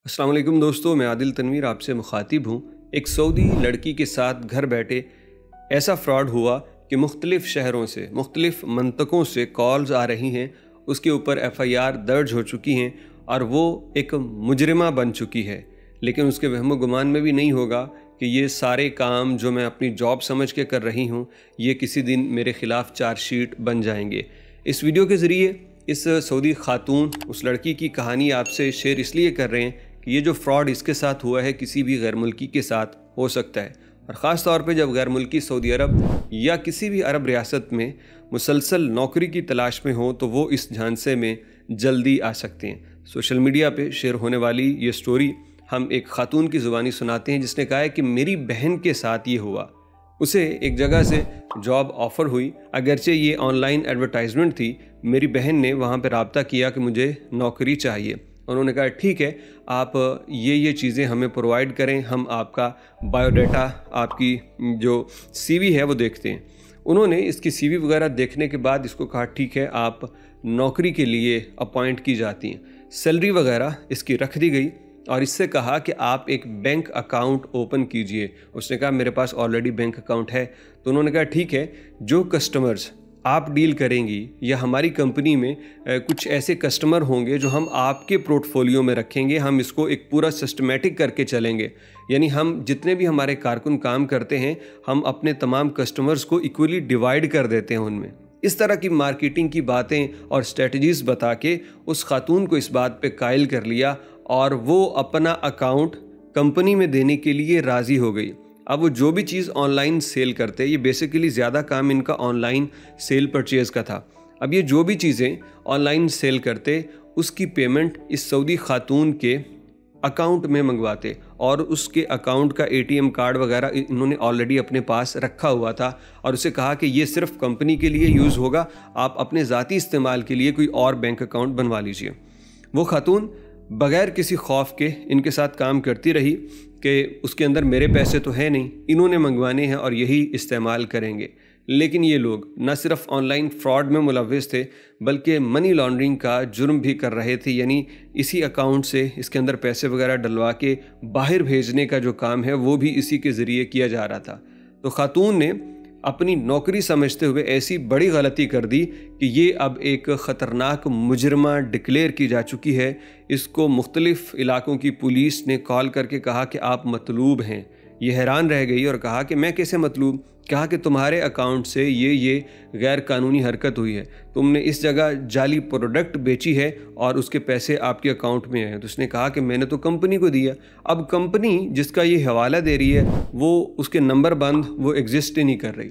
अस्सलाम वालेकुम दोस्तों, मैं आदिल तनवीर आपसे मुखातिब हूँ। एक सऊदी लड़की के साथ घर बैठे ऐसा फ्रॉड हुआ कि मुख्तलिफ़ शहरों से, मुख्तलिफ़ मंतकों से कॉल्स आ रही हैं, उसके ऊपर FIR दर्ज हो चुकी हैं और वो एक मुजरिमा बन चुकी है। लेकिन उसके वहमो गुमान में भी नहीं होगा कि ये सारे काम जो मैं अपनी जॉब समझ के कर रही हूँ, ये किसी दिन मेरे ख़िलाफ़ चार्जशीट बन जाएंगे। इस वीडियो के ज़रिए इस सऊदी खातून, उस लड़की की कहानी आपसे शेयर इसलिए कर रहे हैं कि ये जो फ्रॉड इसके साथ हुआ है किसी भी गैर मुल्की के साथ हो सकता है, और ख़ास तौर पे जब गैर मुल्की सऊदी अरब या किसी भी अरब रियासत में मुसलसल नौकरी की तलाश में हो तो वो इस झांसे में जल्दी आ सकते हैं। सोशल मीडिया पे शेयर होने वाली ये स्टोरी हम एक खातून की ज़ुबानी सुनाते हैं जिसने कहा है कि मेरी बहन के साथ ये हुआ। उसे एक जगह से जॉब ऑफ़र हुई, अगरचे ये ऑनलाइन एडवर्टाइजमेंट थी। मेरी बहन ने वहाँ पर रब्ता किया कि मुझे नौकरी चाहिए। उन्होंने कहा ठीक है, आप ये चीज़ें हमें प्रोवाइड करें, हम आपका बायोडाटा, आपकी जो CV है वो देखते हैं। उन्होंने इसकी CV वगैरह देखने के बाद इसको कहा ठीक है, आप नौकरी के लिए अपॉइंट की जाती हैं। सैलरी वगैरह इसकी रख दी गई और इससे कहा कि आप एक बैंक अकाउंट ओपन कीजिए। उसने कहा मेरे पास ऑलरेडी बैंक अकाउंट है। तो उन्होंने कहा ठीक है, जो कस्टमर्स आप डील करेंगी या हमारी कंपनी में कुछ ऐसे कस्टमर होंगे जो हम आपके पोर्टफोलियो में रखेंगे, हम इसको एक पूरा सिस्टमेटिक करके चलेंगे। यानी हम जितने भी हमारे कारकुन काम करते हैं, हम अपने तमाम कस्टमर्स को इक्वली डिवाइड कर देते हैं उनमें। इस तरह की मार्केटिंग की बातें और स्ट्रेटजीज़ बता के उस खातून को इस बात पे कायल कर लिया और वो अपना अकाउंट कंपनी में देने के लिए राज़ी हो गई। अब वो जो भी चीज़ ऑनलाइन सेल करते, ये बेसिकली ज़्यादा काम इनका ऑनलाइन सेल परचेज़ का था। अब ये जो भी चीज़ें ऑनलाइन सेल करते, उसकी पेमेंट इस सऊदी खातून के अकाउंट में मंगवाते और उसके अकाउंट का ATM कार्ड वगैरह इन्होंने ऑलरेडी अपने पास रखा हुआ था और उसे कहा कि ये सिर्फ कंपनी के लिए यूज़ होगा, आप अपने ज़ाती इस्तेमाल के लिए कोई और बैंक अकाउंट बनवा लीजिए। वो खातून बग़ैर किसी खौफ के इनके साथ काम करती रही कि उसके अंदर मेरे पैसे तो है नहीं, इन्होंने मंगवाने हैं और यही इस्तेमाल करेंगे। लेकिन ये लोग न सिर्फ ऑनलाइन फ्रॉड में मुलव्वस थे बल्कि मनी लॉन्ड्रिंग का जुर्म भी कर रहे थे। यानी इसी अकाउंट से इसके अंदर पैसे वगैरह डलवा के बाहर भेजने का जो काम है वो भी इसी के ज़रिए किया जा रहा था। तो खातून ने अपनी नौकरी समझते हुए ऐसी बड़ी गलती कर दी कि ये अब एक ख़तरनाक मुजरिमा डिक्लेयर की जा चुकी है। इसको मुख्तलिफ़ इलाकों की पुलिस ने कॉल करके कहा कि आप मतलूब हैं। ये हैरान रह गई और कहा कि मैं कैसे मतलूब? कहा कि तुम्हारे अकाउंट से ये गैर कानूनी हरकत हुई है, तुमने इस जगह जाली प्रोडक्ट बेची है और उसके पैसे आपके अकाउंट में हैं। तो उसने कहा कि मैंने तो कंपनी को दिया। अब कंपनी जिसका ये हवाला दे रही है वो उसके नंबर बंद, वो एग्जिस्ट ही नहीं कर रही।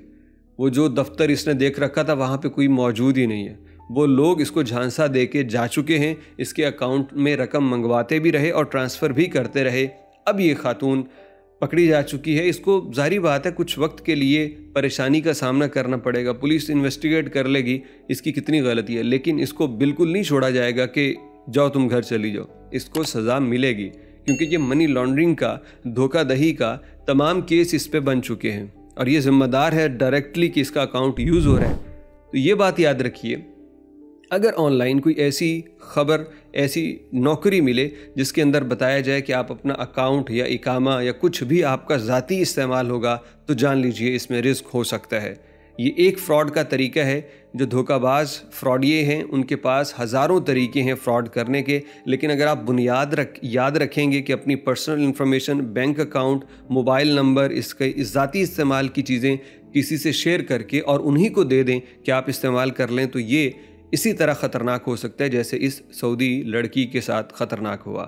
वो जो दफ्तर इसने देख रखा था वहाँ पे कोई मौजूद ही नहीं है। वो लोग इसको झांसा दे के जा चुके हैं, इसके अकाउंट में रकम मंगवाते भी रहे और ट्रांसफ़र भी करते रहे। अब ये खातून पकड़ी जा चुकी है। इसको जाहिर बात है कुछ वक्त के लिए परेशानी का सामना करना पड़ेगा, पुलिस इन्वेस्टिगेट कर लेगी इसकी कितनी गलती है, लेकिन इसको बिल्कुल नहीं छोड़ा जाएगा कि जाओ तुम घर चली जाओ। इसको सज़ा मिलेगी क्योंकि ये मनी लॉन्ड्रिंग का, धोखाधड़ी का तमाम केस इस पे बन चुके हैं और ये ज़िम्मेदार है डायरेक्टली कि इसका अकाउंट यूज़ हो रहा है। तो ये बात याद रखिए, अगर ऑनलाइन कोई ऐसी खबर, ऐसी नौकरी मिले जिसके अंदर बताया जाए कि आप अपना अकाउंट या इकामा या कुछ भी आपका ज़ाती इस्तेमाल होगा, तो जान लीजिए इसमें रिस्क हो सकता है। ये एक फ़्रॉड का तरीका है। जो धोखाबाज फ्रॉडिये हैं उनके पास हज़ारों तरीके हैं फ़्रॉड करने के, लेकिन अगर आप याद रखेंगे कि अपनी personal information, bank account, mobile number, इसके ज़ाती इस्तेमाल की चीज़ें किसी से शेयर करके और उन्हीं को दे दें कि आप इस्तेमाल कर लें, तो ये इसी तरह ख़तरनाक हो सकता है जैसे इस सऊदी लड़की के साथ ख़तरनाक हुआ।